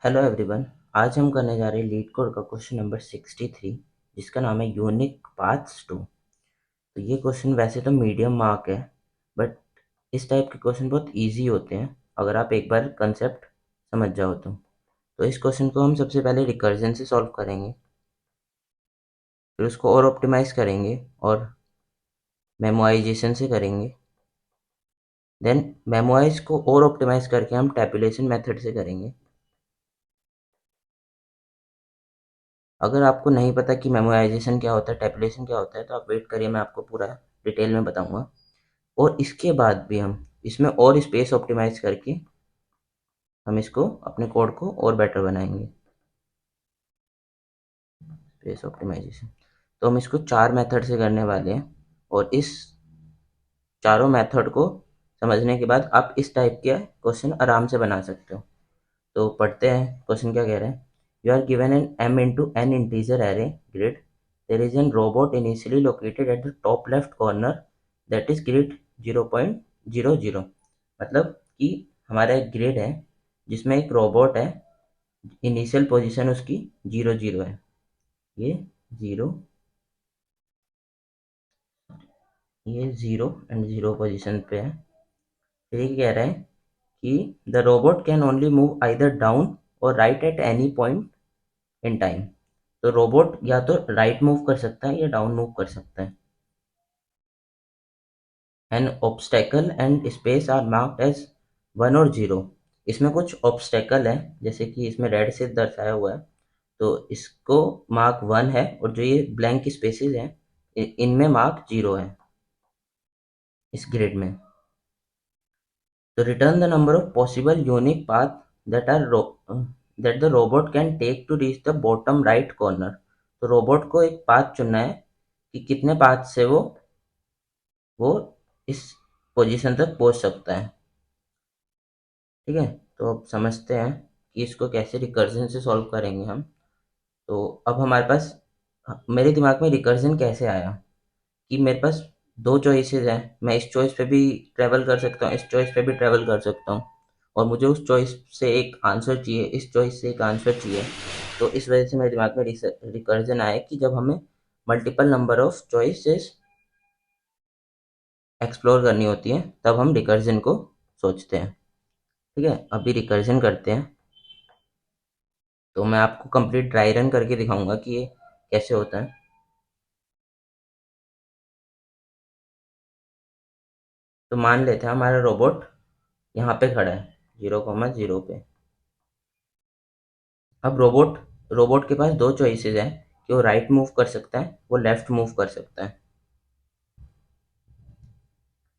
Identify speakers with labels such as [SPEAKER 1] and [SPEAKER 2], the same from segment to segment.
[SPEAKER 1] Hello everyone. आज हम करने जा रहे हैं लीड कोड का क्वेश्चन नंबर 63 जिसका नाम है यूनिक पाथ्स टू। तो ये क्वेश्चन वैसे तो मीडियम मार्क है, बट इस टाइप के क्वेश्चन बहुत इजी होते हैं अगर आप एक बार कंसेप्ट समझ जाओ तो इस क्वेश्चन को हम सबसे पहले रिकर्जन से सॉल्व करेंगे, फिर उसको और ऑप्टिमाइज करेंगे और मेमोराइजेशन से करेंगे। देन मेमोराइज को और ऑप्टिमाइज करके हम टैबुलेशन मेथड से करेंगे। अगर आपको नहीं पता कि मेमोराइजेशन क्या होता है, टैबुलेशन क्या होता है, तो आप वेट करिए, मैं आपको पूरा डिटेल में बताऊंगा। और इसके बाद भी हम इसमें और स्पेस ऑप्टिमाइज करके हम इसको अपने कोड को और बेटर बनाएंगे। स्पेस ऑप्टिमाइजेशन तो हम इसको 4 मेथड से करने वाले हैं, और इस चारों मेथड को समझने के बाद आप इस टाइप के क्वेश्चन आराम से बना सकते हो। तो पढ़ते हैं क्वेश्चन क्या कह रहे हैं। You are given an m into n integer array grid. There is an robot initially located at the top left corner that is grid 0.00। मतलब कि हमारा एक ग्रिड है जिसमें एक रोबोट है, इनिशियल पोजीशन उसकी 0 0 है, ये 0, ये 0 and 0 पोजीशन पे है। फिर ये कह रहा है कि the robot can only move either down और right at any point in time. तो रोबोट या तो राइट मूव कर सकता है या डाउन मूव कर सकता है। An obstacle and space are marked as 1 और 0। इसमें कुछ ऑब्स्टेकल है, जैसे कि इसमें रेड से दर्शाया हुआ है, तो इसको मार्क 1 है, और जो ये ब्लैंक स्पेसेस हैं इनमें मार्क 0 है इस ग्रिड में। तो return the number of possible unique path that are that the robot can take to reach the bottom right corner. तो रोबोट को एक पाथ चुनना है कि कितने पाथ से वो इस पोजीशन तक पहुंच सकता है। ठीक है, तो अब समझते हैं कि इसको कैसे रिकर्जन से सॉल्व करेंगे हम। तो अब हमारे पास, मेरे दिमाग में रिकर्जन कैसे आया कि मेरे पास दो चॉइसेस हैं, मैं इस चॉइस पे भी ट्रेवल कर सकता हूँ, इस चॉइस पे भी ट्रेवल कर सकता हूँ, और मुझे उस चॉइस से एक आंसर चाहिए, इस चॉइस से एक आंसर चाहिए। तो इस वजह से मेरे दिमाग में रिकर्जन आया कि जब हमें multiple number of choices explore करनी होती है तब हम रिकर्जन को सोचते हैं। ठीक है, अभी रिकर्जन करते हैं। तो मैं आपको कंप्लीट ड्राई रन करके दिखाऊंगा कि ये कैसे होता है। तो मान लेते हैं हमारा रोबोट यहाँ पे खड़ा है 0 0 पे। अब रोबोट रोबोट के पास दो चॉइसेस हैं कि वो राइट मूव कर सकता है, वो लेफ्ट मूव कर सकता है।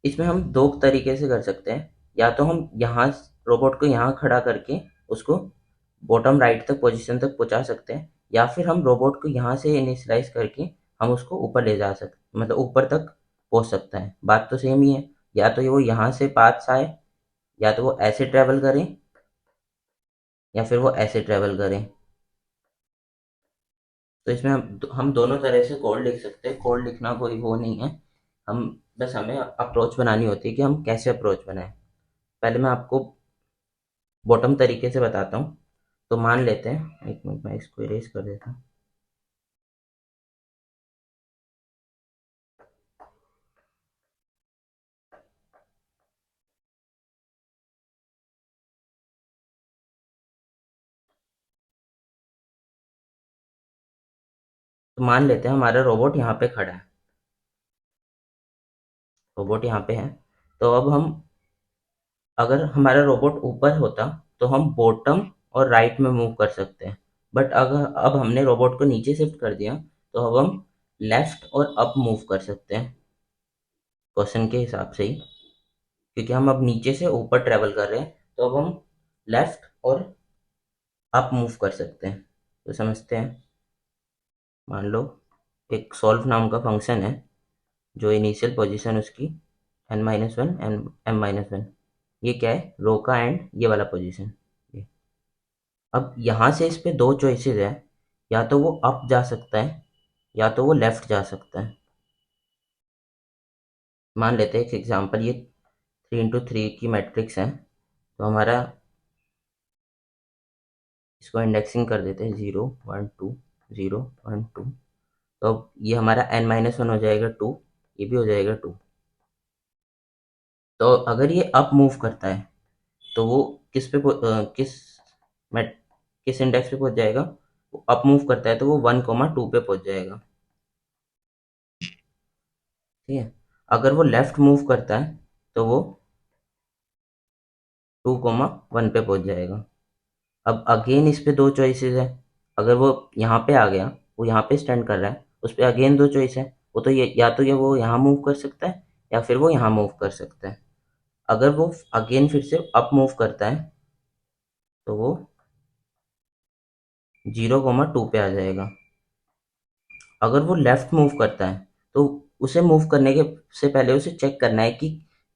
[SPEAKER 1] इसमें हम दो तरीके से कर सकते हैं, या तो हम यहाँ रोबोट को यहाँ खड़ा करके उसको बॉटम राइट तक पोजीशन तक पहुँचा सकते हैं, या फिर हम रोबोट को यहाँ से इनिशियलाइज करके हम उसको ऊपर ले जा सकते, मतलब ऊपर तक पहुँच सकता है। बात तो सेम ही है, या तो वो यहाँ से पाथ से आए, या तो वो ऐसे ट्रेवल करें, या फिर वो ऐसे ट्रेवल करें। तो इसमें हम दोनों तरह से कोड लिख सकते हैं, कोड लिखना कोई वो नहीं है, हम बस हमें अप्रोच बनानी होती है कि हम कैसे अप्रोच बनाएं। पहले मैं आपको बॉटम तरीके से बताता हूँ। तो मान लेते हैं, एक मिनट मैं इसको इरेज कर देता हूँ। तो मान लेते हैं हमारा रोबोट यहाँ पे खड़ा है, रोबोट यहाँ पे है। तो अब हम, अगर हमारा रोबोट ऊपर होता तो हम बॉटम और राइट में मूव कर सकते हैं, बट अगर अब हमने रोबोट को नीचे शिफ्ट कर दिया तो अब हम लेफ्ट और अप मूव कर सकते हैं क्वेश्चन के हिसाब से ही, क्योंकि हम अब नीचे से ऊपर ट्रेवल कर रहे हैं, तो अब हम लेफ्ट और अप मूव कर सकते हैं। तो समझते हैं। मान लो एक सॉल्व नाम का फंक्शन है, जो इनिशियल पोजीशन उसकी n-1 एन m-1, ये क्या है, रो का एंड ये वाला पोजीशन। अब यहाँ से इस पे दो चॉइसेस है, या तो वो अप जा सकता है या तो वो लेफ्ट जा सकता है। मान लेते हैं एक एग्जांपल, ये 3 into 3 की मैट्रिक्स है, तो हमारा इसको इंडेक्सिंग कर देते हैं 0 1 2 0 1 2। तो अब ये हमारा n-1 हो जाएगा 2, ये भी हो जाएगा 2। तो अगर ये अप मूव करता है तो वो मैं किस इंडेक्स पे पहुंच जाएगा? वो अप मूव करता है तो वो 1,2 पे पहुंच जाएगा। ठीक है। अगर वो लेफ्ट मूव करता है तो वो 2,1 पे पहुंच जाएगा। अब अगेन इस पे दो चॉइसेस है। अगर वो यहाँ पे आ गया, वो यहाँ पे स्टैंड कर रहा है, उस पे अगेन दो चॉइस है। वो तो ये या तो ये वो यहाँ मूव कर सकता है या फिर वो यहाँ मूव कर सकता है। अगर वो अगेन फिर से अप मूव करता है तो वो 0,2 पे आ जाएगा। अगर वो लेफ्ट मूव करता है तो उसे मूव करने के से पहले उसे चेक करना है कि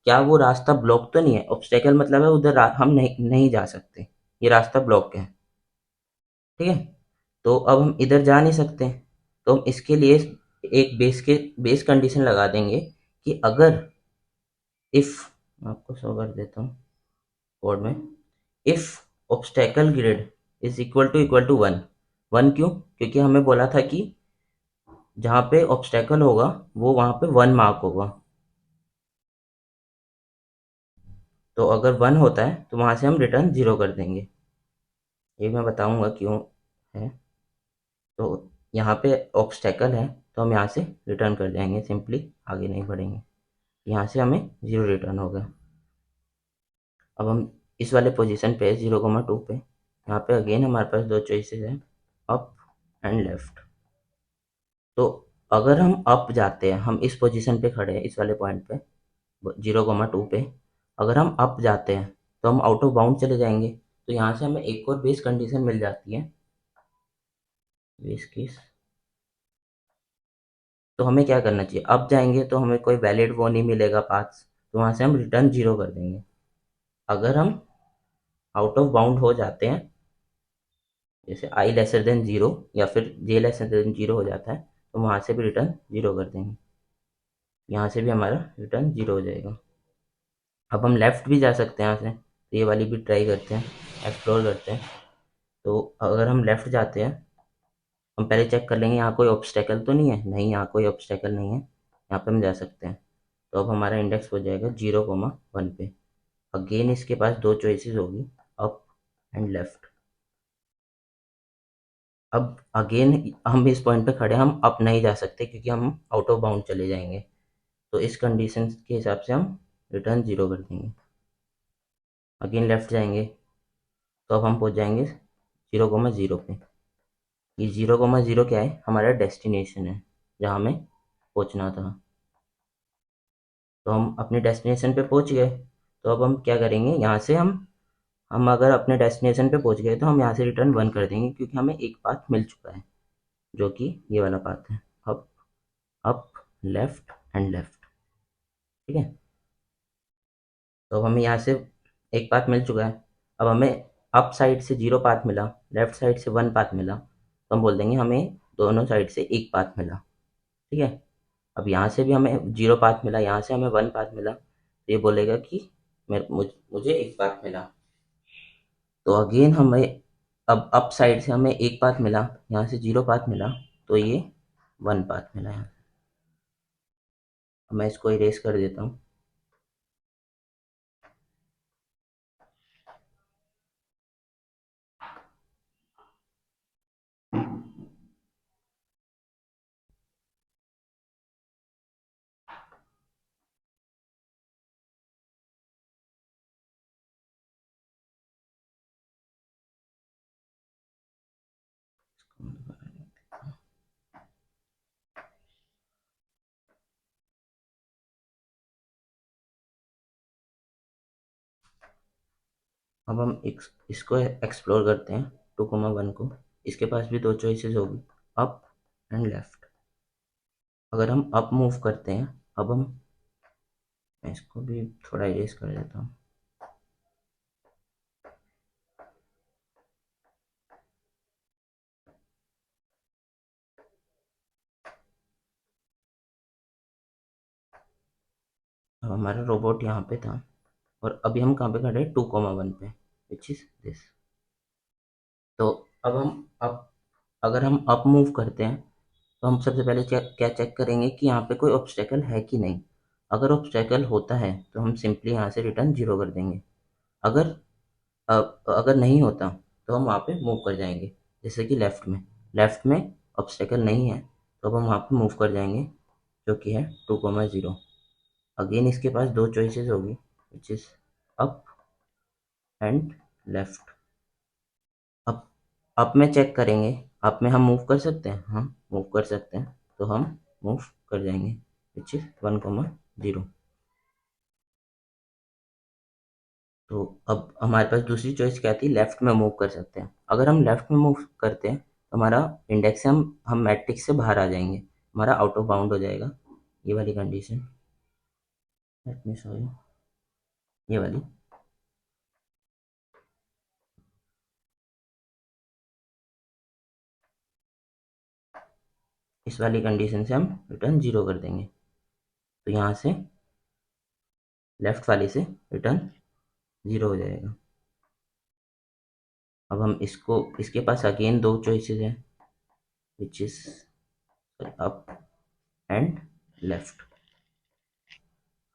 [SPEAKER 1] क्या वो रास्ता ब्लॉक तो नहीं है। ऑब्स्टेकल मतलब है उधर हम नहीं नहीं जा सकते, ये रास्ता ब्लॉक है। ठीक है। तो अब हम इधर जा नहीं सकते, तो हम इसके लिए एक बेस कंडीशन लगा देंगे कि अगर इफ, मैं आपको शो कर देता हूँ कोड में, if obstacle grid is equal to 1। 1 क्यों? क्योंकि हमें बोला था कि जहाँ पे ऑब्स्टेकल होगा वो वहाँ पे 1 मार्क होगा। तो अगर 1 होता है तो वहाँ से हम रिटर्न 0 कर देंगे। ये मैं बताऊंगा क्यों है। तो यहाँ पे ऑब्स्टेकल है तो हम यहाँ से रिटर्न कर जाएंगे, सिंपली आगे नहीं बढ़ेंगे। यहाँ से हमें 0 रिटर्न होगा। अब हम इस वाले पोजीशन पे 0,2 पे, यहाँ पे अगेन हमारे पास दो चॉइसेस हैं, अप एंड लेफ्ट। तो अगर हम अप जाते हैं, हम इस पोजीशन पे खड़े हैं इस वाले पॉइंट पे 0,2 पे, अगर हम अप जाते हैं तो हम आउट ऑफ बाउंड चले जाएंगे। तो यहाँ से हमें एक और बेस कंडीशन मिल जाती है, बेस केस। तो हमें क्या करना चाहिए? अप जाएंगे तो हमें कोई वैलिड वो नहीं मिलेगा पाथ, तो वहाँ से हम रिटर्न 0 कर देंगे। अगर हम आउट ऑफ बाउंड हो जाते हैं, जैसे आई लेसर देन 0 या फिर जे लेसर देन 0 हो जाता है, तो वहाँ से भी रिटर्न 0 कर देंगे। यहाँ से भी हमारा रिटर्न 0 हो जाएगा। अब हम लेफ़्ट भी जा सकते हैं यहाँ से, तो ये वाली भी ट्राई करते हैं, एक्सप्लोर करते हैं। तो अगर हम लेफ़्ट जाते हैं, हम पहले चेक कर लेंगे यहाँ कोई ऑब्स्टेकल तो नहीं है। नहीं, यहाँ कोई ऑब्स्टेकल नहीं है, यहाँ पे हम जा सकते हैं। तो अब हमारा इंडेक्स हो जाएगा 0,1 पे। अगेन इसके पास दो चॉइसेस होगी, अप एंड लेफ्ट। अब अगेन हम इस पॉइंट पे खड़े हैं, हम अप नहीं जा सकते क्योंकि हम आउट ऑफ बाउंड चले जाएंगे। तो इस कंडीशन के हिसाब से हम रिटर्न 0 कर देंगे। अगेन लेफ्ट जाएंगे तो अब हम पहुंच जाएंगे 0,0 पे। ये 0,0 क्या है? हमारा डेस्टिनेशन है जहाँ हमें पहुंचना था। तो हम अपने डेस्टिनेशन पे पहुंच गए। तो अब हम क्या करेंगे, यहाँ से हम अगर अपने डेस्टिनेशन पे पहुंच गए तो हम यहाँ से रिटर्न 1 कर देंगे, क्योंकि हमें एक पाथ मिल चुका है जो कि ये वाला पाथ है, up up left and left. ठीक है। तो अब हमें यहाँ से एक पाथ मिल चुका है। अब हमें अप साइड से 0 पाथ मिला, लेफ्ट साइड से 1 पाथ मिला, तो हम बोल देंगे हमें दोनों साइड से एक पाथ मिला। ठीक है। अब यहाँ से भी हमें 0 पाथ मिला, यहाँ से हमें 1 पाथ मिला, तो ये बोलेगा कि मुझे एक पाथ मिला। तो अगेन हमें अब अप साइड से हमें एक पाथ मिला, यहाँ से 0 पाथ मिला, तो ये 1 पाथ मिला यहाँ। अब मैं इसको इरेज कर देता हूँ। अब हम इसको एक्सप्लोर करते हैं 2,1 को। इसके पास भी दो चॉइसेस होगी, अप एंड लेफ्ट। अगर हम अप मूव करते हैं, अब मैं इसको भी थोड़ा इरेज कर देता हूँ। अब हमारा रोबोट यहाँ पे था और अभी हम कहाँ पे खड़े हैं? 2,1 पे, विच इज दिस। तो अब हम अप अगर हम अप मूव करते हैं तो हम सबसे पहले क्या चेक करेंगे कि यहाँ पे कोई ऑब्स्टेकल है कि नहीं। अगर ऑब्स्टेकल होता है तो हम सिंपली यहाँ से रिटर्न जीरो कर देंगे। अगर अगर नहीं होता तो हम वहाँ पे मूव कर जाएंगे, जैसे कि लेफ्ट में ऑब्स्टेकल नहीं है तो अब हम वहाँ पे मूव कर जाएंगे, जो कि है 2,0। अगेन इसके पास दो चॉइसेस होगी, which is up and left. अब अप में चेक करेंगे, अप में हम मूव कर सकते हैं, हाँ मूव कर सकते हैं, तो हम मूव कर जाएंगे, विच इज़ 1,0। तो अब हमारे पास दूसरी चॉइस क्या थी, लेफ्ट में मूव कर सकते हैं। अगर हम लेफ्ट में मूव करते हैं तो हमारा इंडेक्स से हम मैट्रिक्स से बाहर आ जाएंगे, हमारा आउट ऑफ बाउंड हो जाएगा। ये वाली condition, let me show you, ये वाली, इस वाली कंडीशन से हम रिटर्न जीरो कर देंगे, तो यहाँ से लेफ्ट वाले से रिटर्न जीरो हो जाएगा। अब हम इसके पास अगेन दो चॉइसेस हैं, which is up and left.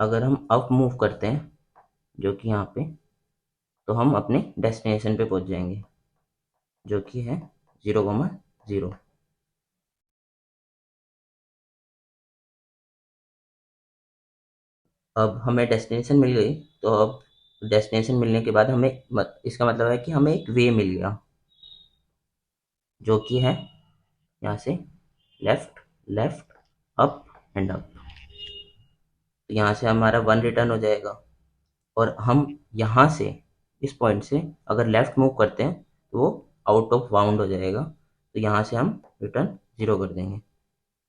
[SPEAKER 1] अगर हम अप मूव करते हैं, जो कि यहाँ पे, तो हम अपने डेस्टिनेशन पे पहुंच जाएंगे, जो कि है 0,0। अब हमें डेस्टिनेशन मिल गई, तो अब डेस्टिनेशन मिलने के बाद इसका मतलब है कि हमें एक वे मिल गया, जो कि है यहाँ से left, left, up and up. तो यहाँ से हमारा वन रिटर्न हो जाएगा, और हम यहाँ से, इस पॉइंट से अगर लेफ्ट मूव करते हैं तो वो आउट ऑफ बाउंड हो जाएगा, तो यहाँ से हम रिटर्न जीरो कर देंगे।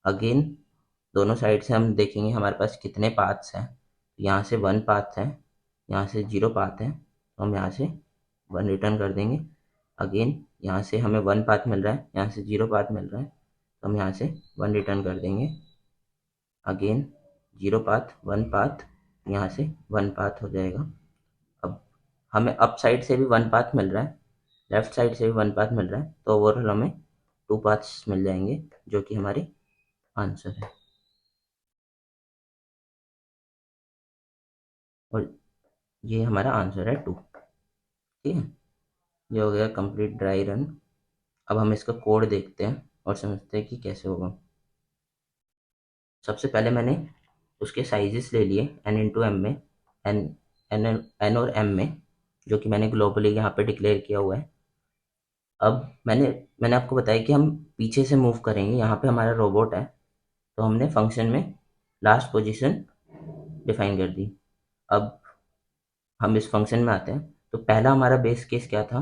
[SPEAKER 1] अगेन दोनों साइड से हम देखेंगे हमारे पास कितने पाथ्स हैं। यहाँ से वन पाथ है, यहाँ से जीरो पाथ है, तो हम यहाँ से वन रिटर्न कर देंगे। अगेन यहाँ से हमें वन पाथ मिल रहा है, यहाँ से जीरो पाथ मिल रहा है, तो हम यहाँ से वन रिटर्न कर देंगे। Again zero path, one path, यहाँ से वन पाथ हो जाएगा। अब हमें अप साइड से भी वन पाथ मिल रहा है, लेफ्ट साइड से भी वन पाथ मिल रहा है, तो ओवरऑल हमें टू पाथ्स मिल जाएंगे, जो कि हमारी आंसर है। और ये हमारा आंसर है 2। ठीक है, ये हो गया कंप्लीट ड्राई रन। अब हम इसका कोड देखते हैं और समझते हैं कि कैसे होगा। सबसे पहले मैंने उसके साइजेस ले लिए एन इंटू एम में, एन एन एन और एम में, जो कि मैंने ग्लोबली यहाँ पे डिक्लेयर किया हुआ है। अब मैंने मैंने आपको बताया कि हम पीछे से मूव करेंगे, यहाँ पे हमारा रोबोट है, तो हमने फंक्शन में लास्ट पोजीशन डिफाइन कर दी। अब हम इस फंक्शन में आते हैं, तो पहला हमारा बेस केस क्या था,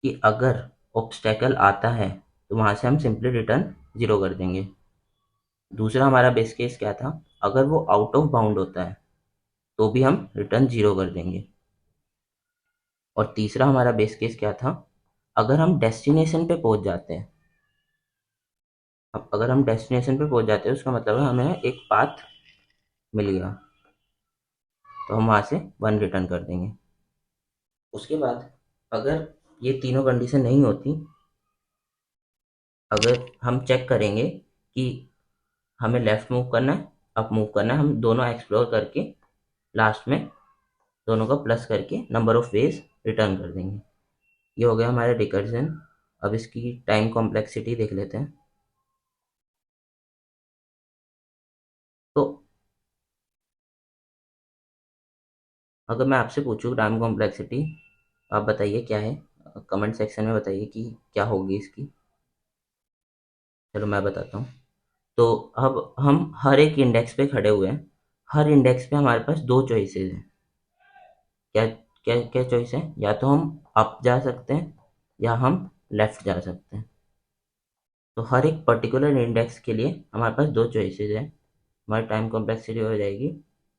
[SPEAKER 1] कि अगर ऑब्स्टेकल आता है तो वहाँ से हम सिंपली रिटर्न जीरो कर देंगे। दूसरा हमारा बेस केस क्या था, अगर वो आउट ऑफ बाउंड होता है तो भी हम रिटर्न जीरो कर देंगे। और तीसरा हमारा बेस केस क्या था, अगर हम डेस्टिनेशन पे पहुंच जाते हैं। अब अगर हम डेस्टिनेशन पे पहुंच जाते हैं, उसका मतलब है हमें एक पाथ मिल गया, तो हम वहाँ से वन रिटर्न कर देंगे। उसके बाद अगर ये तीनों कंडीशन नहीं होती, अगर हम चेक करेंगे कि हमें लेफ्ट मूव करना है, अप मूव करना है, हम दोनों एक्सप्लोर करके लास्ट में दोनों का प्लस करके नंबर ऑफ वेज रिटर्न कर देंगे। ये हो गया हमारा रिकर्जन। अब इसकी टाइम कॉम्प्लेक्सिटी देख लेते हैं। तो अगर मैं आपसे पूछूँ टाइम कॉम्प्लेक्सिटी, आप बताइए क्या है, कमेंट सेक्शन में बताइए कि क्या होगी इसकी। चलो मैं बताता हूँ। तो अब हम हर एक इंडेक्स पे खड़े हुए हैं, हर इंडेक्स पे हमारे पास दो चॉइसेस हैं। क्या क्या क्या चॉइस है, या तो हम अप जा सकते हैं या हम लेफ्ट जा सकते हैं। तो हर एक पर्टिकुलर इंडेक्स के लिए हमारे पास दो चॉइसेस हैं। हमारी टाइम कॉम्प्लेक्सिटी हो जाएगी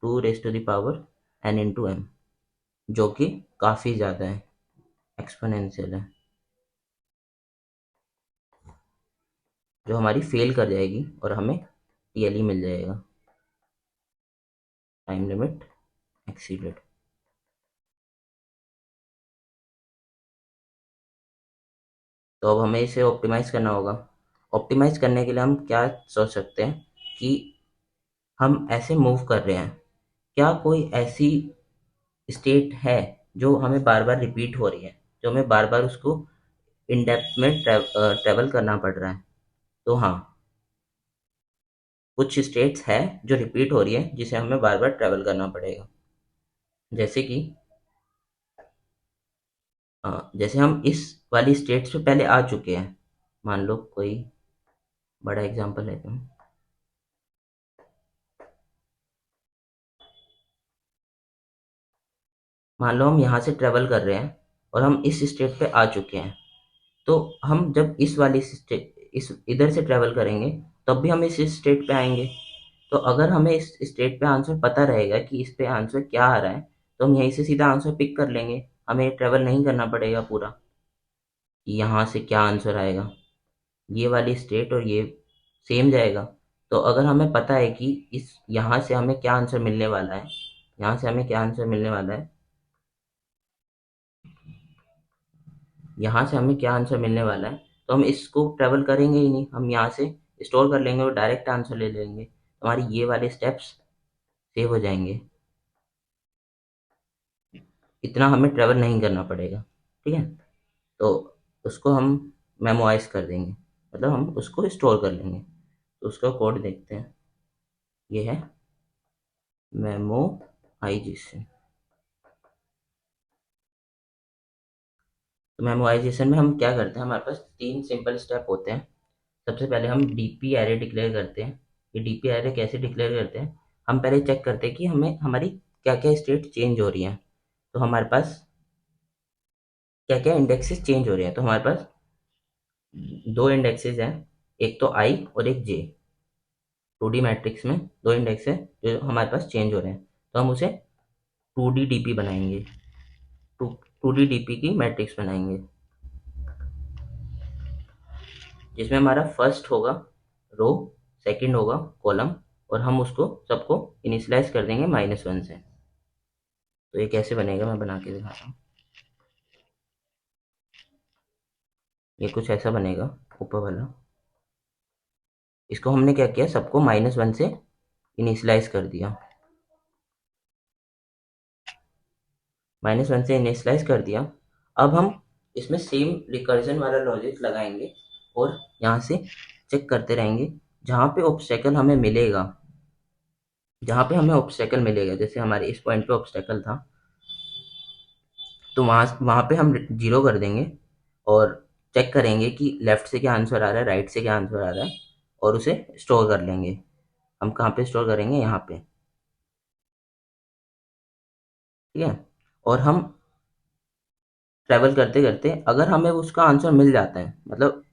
[SPEAKER 1] 2 raised to the power n into M, जो कि काफ़ी ज़्यादा है, एक्सपोनेंशियल है, जो हमारी फेल कर जाएगी और हमें टीएलई मिल जाएगा, टाइम लिमिट एक्सीडेड। तो अब हमें इसे ऑप्टिमाइज़ करना होगा। ऑप्टिमाइज़ करने के लिए हम क्या सोच सकते हैं कि हम ऐसे मूव कर रहे हैं, क्या कोई ऐसी स्टेट है जो हमें बार-बार रिपीट हो रही है, जो हमें बार-बार उसको इन डेप्थ में ट्रैवल करना पड़ रहा है? तो हाँ, कुछ स्टेट्स हैं जो रिपीट हो रही है, जिसे हमें बार-बार ट्रैवल करना पड़ेगा। जैसे कि जैसे हम इस वाली स्टेट्स पे पहले आ चुके हैं। मान लो कोई बड़ा एग्ज़ाम्पल लेते हैं। मान लो हम यहाँ से ट्रैवल कर रहे हैं और हम इस स्टेट पे आ चुके हैं। तो हम जब इस इधर से ट्रैवल करेंगे, तब भी हम इस स्टेट पे आएँगे। तो अगर हमें इस स्टेट पे आंसर पता रहेगा कि इस पे आंसर क्या आ रहा है, तो हम यहीं से सीधा आंसर पिक कर लेंगे। हमें ट्रैवल नहीं करना पड़ेगा पूरा, कि यहाँ से क्या आंसर आएगा। ये वाली स्टेट और ये सेम जाएगा। तो अगर हमें पता है कि इस यहाँ से हमें क्या आंसर मिलने वाला है, यहाँ से हमें क्या आंसर मिलने वाला है, यहाँ से हमें क्या आंसर मिलने वाला है, तो हम इसको ट्रैवल करेंगे ही नहीं, हम यहाँ से स्टोर कर लेंगे और डायरेक्ट आंसर ले लेंगे। तो हमारी ये वाले स्टेप्स सेव हो जाएंगे, इतना हमें ट्रैवल नहीं करना पड़ेगा। ठीक है, तो उसको हम मेमोराइज कर देंगे, मतलब हम उसको स्टोर कर लेंगे। तो उसका कोड देखते हैं, ये है मेमोराइजेशन। तो मेमोराइजेशन में हम क्या करते हैं, हमारे पास तीन सिंपल स्टेप होते हैं। सबसे पहले हम डीपी एरे डिक्लेयर करते हैं। ये डीपी एरे कैसे डिक्लेयर करते हैं, हम पहले चेक करते हैं कि हमें हमारी क्या क्या स्टेट चेंज हो रही हैं। तो हमारे पास क्या क्या इंडेक्सेस चेंज हो रहे हैं, तो हमारे पास दो इंडेक्सेस हैं, एक तो आई और एक जे। 2D मैट्रिक्स में दो इंडेक्स है जो हमारे पास चेंज हो रहे हैं, तो हम उसे 2D डीपी बनाएंगे, 2D डीपी की मैट्रिक्स बनाएंगे, जिसमें हमारा फर्स्ट होगा रो, सेकंड होगा कॉलम, और हम उसको सबको इनिशियलाइज कर देंगे -1 से। तो ये कैसे बनेगा, मैं बना के दिखाता हूँ। ये कुछ ऐसा बनेगा, ऊपर वाला। इसको हमने क्या किया, सबको -1 से इनिशियलाइज कर दिया, -1 से इनिशियलाइज कर दिया। अब हम इसमें सेम रिकर्जन वाला लॉजिक लगाएंगे और यहाँ से चेक करते रहेंगे, जहाँ पे ऑब्स्टेकल हमें मिलेगा, जहाँ पे हमें ऑब्स्टेकल मिलेगा, जैसे हमारे इस पॉइंट पे ऑब्स्टेकल था, तो वहाँ वहाँ पे हम जीरो कर देंगे और चेक करेंगे कि लेफ्ट से क्या आंसर आ रहा है, राइट से क्या आंसर आ रहा है, और उसे स्टोर कर लेंगे। हम कहाँ पे स्टोर करेंगे, यहाँ पे। ठीक है, और हम ट्रैवल करते करते अगर हमें उसका आंसर मिल जाता है, मतलब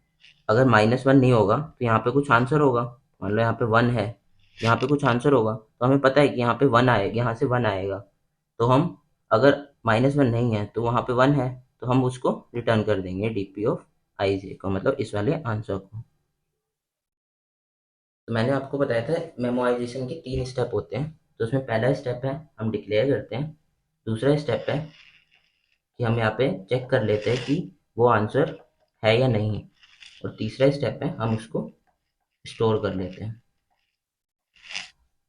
[SPEAKER 1] अगर -1 नहीं होगा तो यहाँ पे कुछ आंसर होगा। मान लो यहाँ पे 1 है, यहाँ पे कुछ आंसर होगा, तो हमें पता है कि यहाँ पे 1 आएगा, यहाँ से 1 आएगा। तो हम, अगर -1 नहीं है तो वहाँ पे 1 है, तो हम उसको रिटर्न कर देंगे डीपी ऑफ आई जे को, मतलब इस वाले आंसर को। तो मैंने आपको बताया था मेमोराइजेशन के 3 स्टेप होते हैं। तो उसमें पहला स्टेप है हम डिक्लेयर करते हैं, दूसरा स्टेप है कि हम यहाँ पे चेक कर लेते हैं कि वो आंसर है या नहीं, और तीसरा स्टेप है हम उसको स्टोर कर लेते हैं।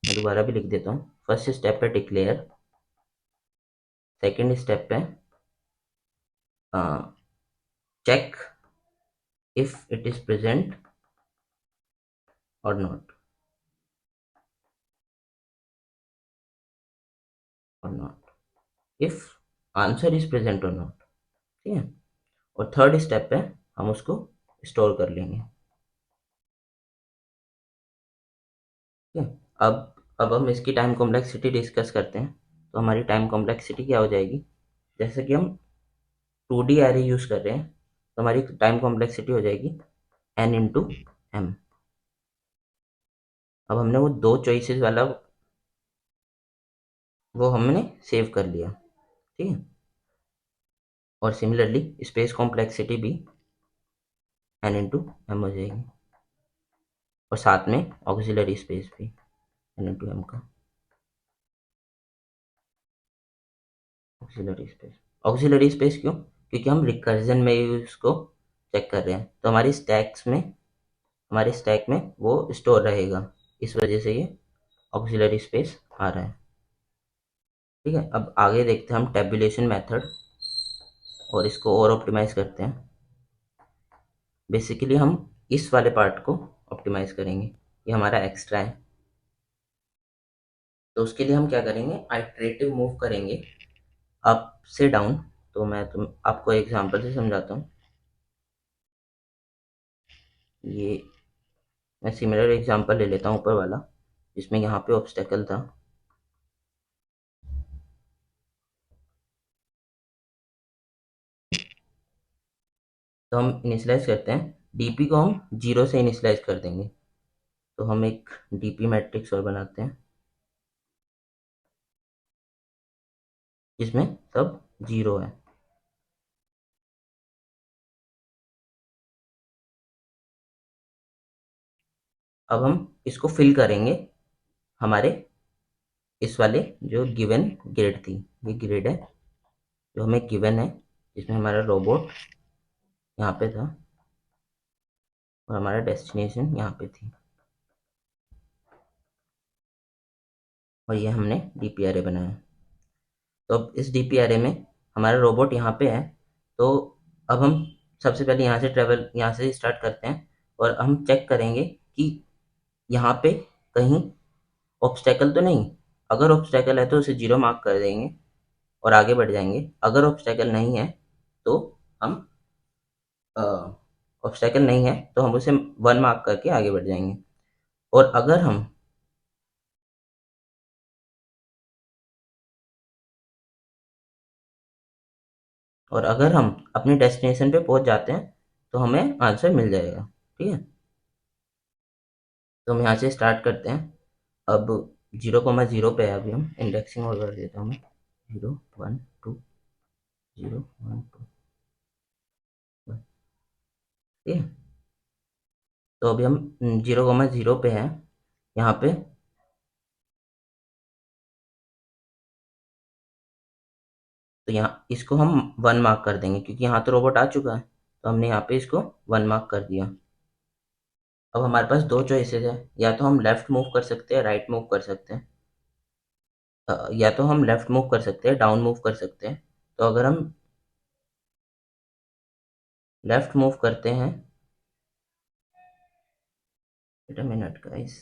[SPEAKER 1] मैं दोबारा भी लिख देता हूँ। फर्स्ट स्टेप है डिक्लेयर, सेकंड स्टेप है check if it is present और not, if answer is present और नॉट। ठीक है, और थर्ड स्टेप पे हम उसको स्टोर कर लेंगे। ठीक है, अब हम इसकी टाइम कॉम्प्लेक्सिटी डिस्कस करते हैं। तो हमारी टाइम कॉम्प्लेक्सिटी क्या हो जाएगी, जैसे कि हम 2D एरे यूज़ कर रहे हैं, तो हमारी टाइम कॉम्प्लेक्सिटी हो जाएगी n×m। अब हमने वो दो चॉइसेस वाला वो हमने सेव कर लिया। ठीक है, और सिमिलरली स्पेस कॉम्प्लेक्सिटी भी n×m हो जाएगी, और साथ में ऑक्सिलरी स्पेस भी n×m का। ऑक्सिलरी स्पेस क्यों, क्योंकि हम रिकर्जन में ही उसको चेक कर रहे हैं, तो हमारे स्टैक में वो स्टोर रहेगा। इस वजह से ये ऑक्सिलरी स्पेस आ रहा है। ठीक है, अब आगे देखते हैं हम टेबुलेशन मेथड और इसको और ऑप्टिमाइज करते हैं। बेसिकली हम इस वाले पार्ट को ऑप्टिमाइज करेंगे, ये हमारा एक्स्ट्रा है। तो उसके लिए हम क्या करेंगे, आइटरेटिव मूव करेंगे अप से डाउन। तो मैं आपको एग्जांपल से समझाता हूँ। ये मैं सिमिलर एग्जांपल ले लेता हूँ ऊपर वाला, जिसमें यहाँ पे ऑब्स्टेकल था। तो हम इनिशियलाइज करते हैं, डीपी को हम 0 से इनिशियलाइज कर देंगे। तो हम एक डीपी मैट्रिक्स और बनाते हैं जिसमें सब 0 है। अब हम इसको फिल करेंगे हमारे इस वाले जो गिवन ग्रिड थी, ये ग्रिड है जो हमें गिवन है, जिसमें हमारा रोबोट यहाँ पे था और हमारा डेस्टिनेशन यहाँ पे थी, और ये हमने डीपी एरे बनाया। तो अब इस डीपी एरे में हमारा रोबोट यहाँ पे है। तो अब हम सबसे पहले यहाँ से स्टार्ट करते हैं और हम चेक करेंगे कि यहाँ पे कहीं ऑब्स्टेकल तो नहीं। अगर ऑब्स्टेकल है तो उसे 0 मार्क कर देंगे और आगे बढ़ जाएंगे। अगर ऑब्स्टेकल नहीं है तो हम ऑब्स्टेकल नहीं है तो हम उसे 1 मार्क करके आगे बढ़ जाएंगे। और अगर हम अपने डेस्टिनेशन पे पहुंच जाते हैं तो हमें आंसर मिल जाएगा। ठीक है, तो हम यहाँ से स्टार्ट करते हैं। अब 0,0 पे है, अभी हम इंडेक्सिंग और कर देता हूँ मैं। 0 1 2 0 1 2 1। ठीक है, तो अभी हम 0,0 पे हैं यहाँ पे। तो यहाँ इसको हम 1 मार्क कर देंगे क्योंकि यहाँ तो रोबोट आ चुका है, तो हमने यहाँ पे इसको 1 मार्क कर दिया। अब हमारे पास दो चॉइसेस है, या तो हम लेफ्ट मूव कर सकते हैं, राइट मूव कर सकते हैं। या तो हम लेफ्ट मूव कर सकते हैं, डाउन मूव कर सकते हैं। तो अगर हम लेफ्ट मूव करते हैं, वेट अ मिनट गाइस।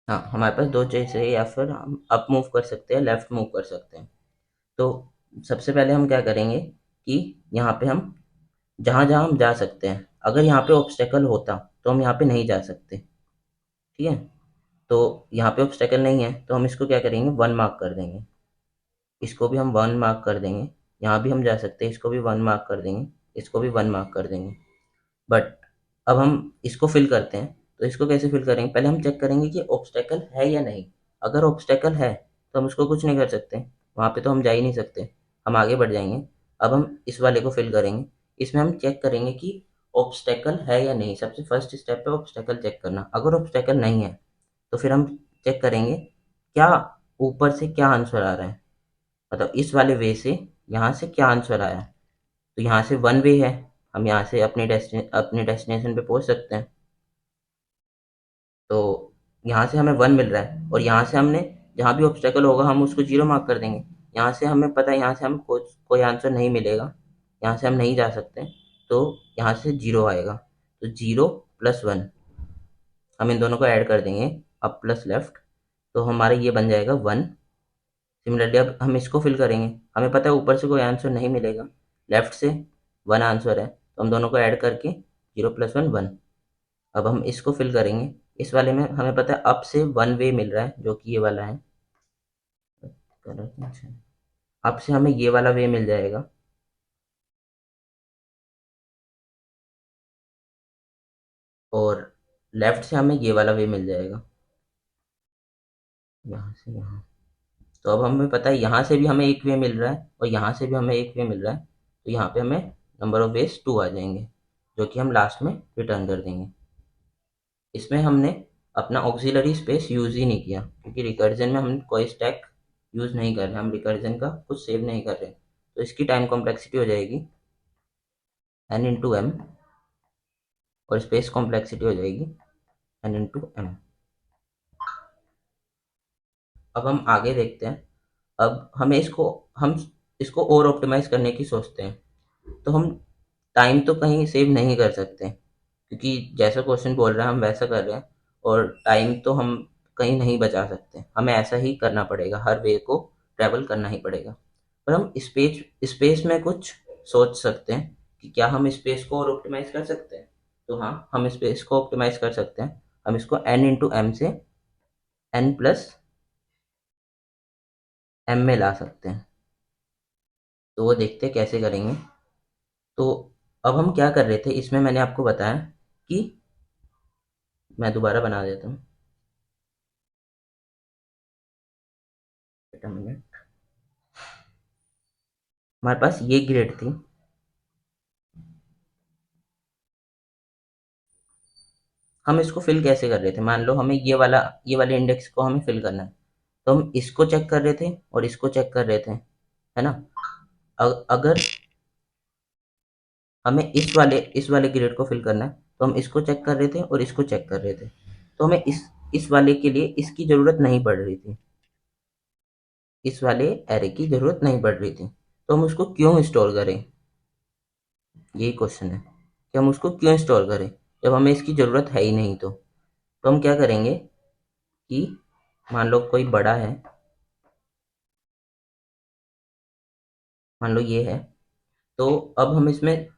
[SPEAKER 1] हाँ, हमारे पास दो चॉइस है, या फिर हम अप मूव कर सकते हैं, लेफ्ट मूव कर सकते हैं। तो सबसे पहले हम क्या करेंगे कि यहाँ पे हम जहाँ जहाँ हम जा सकते हैं, अगर यहाँ पे ऑब्स्टेकल होता तो हम यहाँ पे नहीं जा सकते। ठीक है, तो यहाँ पे ऑब्स्टेकल नहीं है तो हम इसको क्या करेंगे, 1 मार्क कर देंगे। इसको भी हम 1 मार्क कर देंगे। यहाँ भी हम जा सकते हैं, इसको भी 1 मार्क कर देंगे, इसको भी 1 मार्क कर देंगे। बट अब हम इसको फिल करते हैं। तो इसको कैसे फिल करेंगे, पहले हम चेक करेंगे कि ऑब्स्टेकल है या नहीं। अगर ऑब्स्टेकल है तो हम उसको कुछ नहीं कर सकते, वहाँ पे तो हम जा ही नहीं सकते, हम आगे बढ़ जाएंगे। अब हम इस वाले को फिल करेंगे। इसमें हम चेक करेंगे कि ऑब्स्टेकल है या नहीं। सबसे फर्स्ट स्टेप है ऑब्स्टेकल चेक करना। अगर ऑब्स्टेकल नहीं है तो फिर हम चेक करेंगे क्या ऊपर से क्या आंसर आ रहा है, मतलब इस वाले वे से यहाँ से क्या आंसर आया है। तो यहाँ से 1 वे है, हम यहाँ से अपने डेस्टिनेशन पे पहुँच सकते हैं। तो यहाँ से हमें 1 मिल रहा है और यहाँ से हमने जहाँ भी ऑब्स्टेकल होगा हम उसको 0 मार्क कर देंगे। यहाँ से हमें पता है यहाँ से हम कोई आंसर नहीं मिलेगा, यहाँ से हम नहीं जा सकते, तो यहाँ से 0 आएगा। तो 0 + 1 हम इन दोनों को ऐड कर देंगे, अप प्लस लेफ्ट, तो हमारा ये बन जाएगा 1। सिमिलरली अब हम इसको फिल करेंगे। हमें पता है ऊपर से कोई आंसर नहीं मिलेगा, लेफ्ट से 1 आंसर है, तो हम दोनों को ऐड करके 0 + 1 1। अब हम इसको फिल करेंगे। इस वाले में हमें पता है अप से 1 वे मिल रहा है, जो कि ये वाला है। अप से हमें ये वाला वे मिल जाएगा, और लेफ्ट से हमें ये वाला वे मिल जाएगा, यहाँ से यहाँ। तो अब हमें पता है यहाँ से भी हमें एक वे मिल रहा है और यहाँ से भी हमें एक वे मिल रहा है, तो यहाँ पे हमें नंबर ऑफ वेज 2 आ जाएंगे, जो कि हम लास्ट में रिटर्न कर देंगे। इसमें हमने अपना ऑक्सिलरी स्पेस यूज़ ही नहीं किया, क्योंकि रिकर्जन में हमने कोई स्टैक यूज़ नहीं कर रहे, हम रिकर्जन का कुछ सेव नहीं कर रहे, तो इसकी टाइम कॉम्प्लेक्सिटी हो जाएगी n इंटू एम, और स्पेस कॉम्प्लेक्सिटी हो जाएगी n इंटू एम। अब हम आगे देखते हैं। अब हम इसको और ऑप्टिमाइज करने की सोचते हैं, तो हम टाइम तो कहीं सेव नहीं कर सकते, क्योंकि जैसा क्वेश्चन बोल रहा है हम वैसा कर रहे हैं, और टाइम तो हम कहीं नहीं बचा सकते, हमें ऐसा ही करना पड़ेगा, हर वे को ट्रैवल करना ही पड़ेगा। पर हम स्पेस स्पेस में कुछ सोच सकते हैं कि क्या हम स्पेस को और ऑप्टिमाइज कर सकते हैं। तो हाँ, हम स्पेस को ऑप्टिमाइज कर सकते हैं। हम इसको n इंटू एम से n प्लस एम में ला सकते हैं। तो वो देखते हैं कैसे करेंगे। तो अब हम क्या कर रहे थे, इसमें मैंने आपको बताया कि मैं दोबारा बना देता हूँ, मिनट। हमारे पास ये ग्रिड थी, हम इसको फिल कैसे कर रहे थे, मान लो हमें ये वाले इंडेक्स को हमें फिल करना है, तो हम इसको चेक कर रहे थे और इसको चेक कर रहे थे, है ना। अगर हमें इस वाले ग्रिड को फिल करना है, तो हम इसको चेक कर रहे थे और इसको चेक कर रहे थे, तो हमें इस वाले के लिए इसकी ज़रूरत नहीं पड़ रही थी, इस वाले एरे की ज़रूरत नहीं पड़ रही थी, तो हम उसको क्यों इंस्टॉल करें, यही क्वेश्चन है कि हम उसको क्यों इंस्टॉल करें जब हमें इसकी ज़रूरत है ही नहीं। तो हम क्या करेंगे कि मान लो कोई बड़ा है, मान लो ये है, तो अब हम इसमें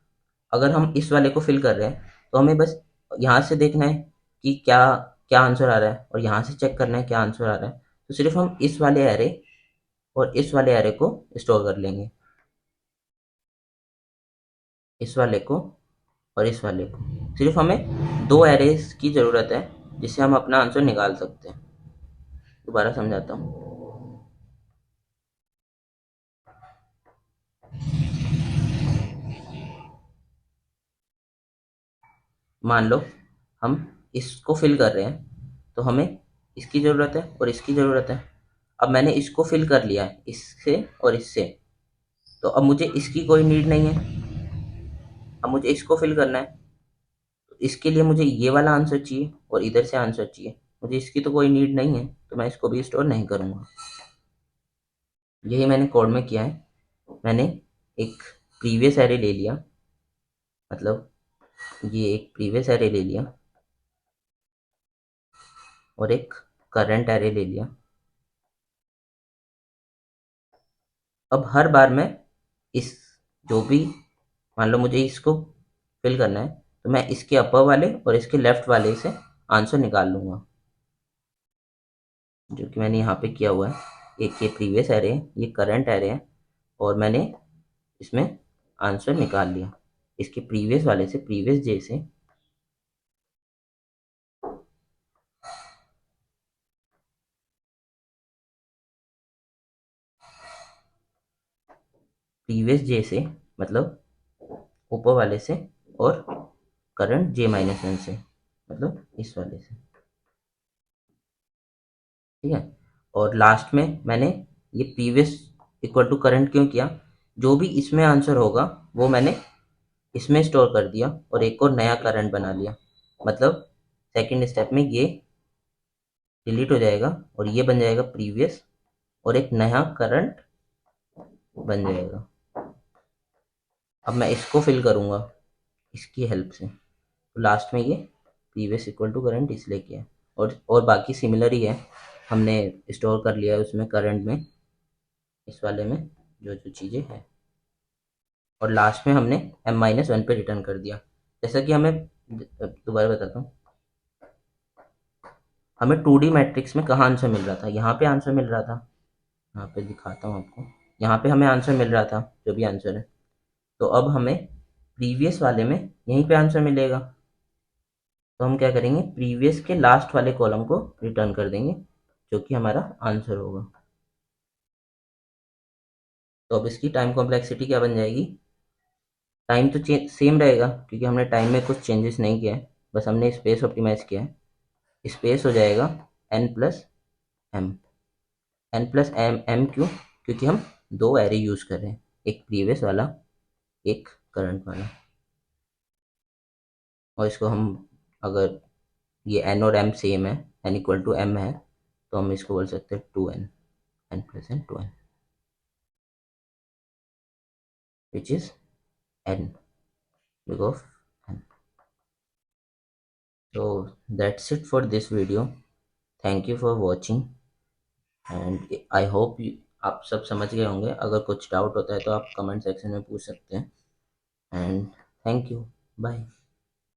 [SPEAKER 1] अगर हम इस वाले को फिल कर रहे हैं, तो हमें बस यहाँ से देखना है कि क्या क्या आंसर आ रहा है, और यहाँ से चेक करना है क्या आंसर आ रहा है। तो सिर्फ हम इस वाले एरे और इस वाले एरे को स्टोर कर लेंगे, इस वाले को और इस वाले को। सिर्फ हमें दो एरेज की ज़रूरत है जिससे हम अपना आंसर निकाल सकते हैं। दोबारा समझाता हूँ। मान लो हम इसको फिल कर रहे हैं, तो हमें इसकी ज़रूरत है और इसकी ज़रूरत है। अब मैंने इसको फिल कर लिया है इससे और इससे, तो अब मुझे इसकी कोई नीड नहीं है। अब मुझे इसको फिल करना है, तो इसके लिए मुझे ये वाला आंसर चाहिए और इधर से आंसर चाहिए। मुझे इसकी तो कोई नीड नहीं है, तो मैं इसको भी स्टोर नहीं करूँगा। यही मैंने कोड में किया है। मैंने एक प्रीवियस एरे ले लिया, मतलब ये एक प्रीवियस एरे ले लिया और एक करंट एरे ले लिया। अब हर बार मैं इस जो भी, मान लो मुझे इसको फिल करना है, तो मैं इसके अपर वाले और इसके लेफ्ट वाले से आंसर निकाल लूँगा, जो कि मैंने यहाँ पे किया हुआ है। एक ये प्रीवियस एरे है, ये करंट एरे है, और मैंने इसमें आंसर निकाल लिया इसके प्रीवियस वाले से, प्रीवियस जे से। प्रीवियस जे से मतलब ऊपर वाले से, और करंट जे माइनस वन से मतलब इस वाले से, ठीक है। और लास्ट में मैंने ये प्रीवियस इक्वल टू करंट क्यों किया, जो भी इसमें आंसर होगा वो मैंने इसमें स्टोर कर दिया और एक और नया करंट बना लिया। मतलब सेकंड स्टेप में ये डिलीट हो जाएगा और ये बन जाएगा प्रीवियस, और एक नया करंट बन जाएगा। अब मैं इसको फिल करूँगा इसकी हेल्प से, तो लास्ट में ये प्रीवियस इक्वल टू करंट इसलिए किया है, और बाकी सिमिलर ही है। हमने स्टोर कर लिया है उसमें करंट में, इस वाले में जो जो चीज़ें हैं, और लास्ट में हमने m-1 पे रिटर्न कर दिया। जैसा कि हमें, दोबारा बताता हूँ, हमें 2D मैट्रिक्स में कहाँ आंसर मिल रहा था, यहाँ पे आंसर मिल रहा था। यहाँ पे दिखाता हूँ आपको, यहाँ पे हमें आंसर मिल रहा था, जो भी आंसर है। तो अब हमें प्रीवियस वाले में यहीं पे आंसर मिलेगा, तो हम क्या करेंगे, प्रीवियस के लास्ट वाले कॉलम को रिटर्न कर देंगे, जो कि हमारा आंसर होगा। तो अब इसकी टाइम कॉम्प्लेक्सिटी क्या बन जाएगी, टाइम तो सेम रहेगा क्योंकि हमने टाइम में कुछ चेंजेस नहीं किया है, बस हमने स्पेस ऑप्टिमाइज किया है। स्पेस हो जाएगा n plus M, N plus M M क्यों, क्योंकि हम दो एरे यूज़ कर रहे हैं, एक प्रीवियस वाला, एक करंट वाला। और इसको हम, अगर ये एन और एम सेम है, एन इक्वल टू एम है, तो हम इसको बोल सकते हैं 2n, N plus N 2n, which is n because of n. So that's it for this video. Thank you for watching and I hope आप सब समझ गए होंगे। अगर कुछ डाउट होता है तो आप कमेंट सेक्शन में पूछ सकते हैं। And thank you, bye.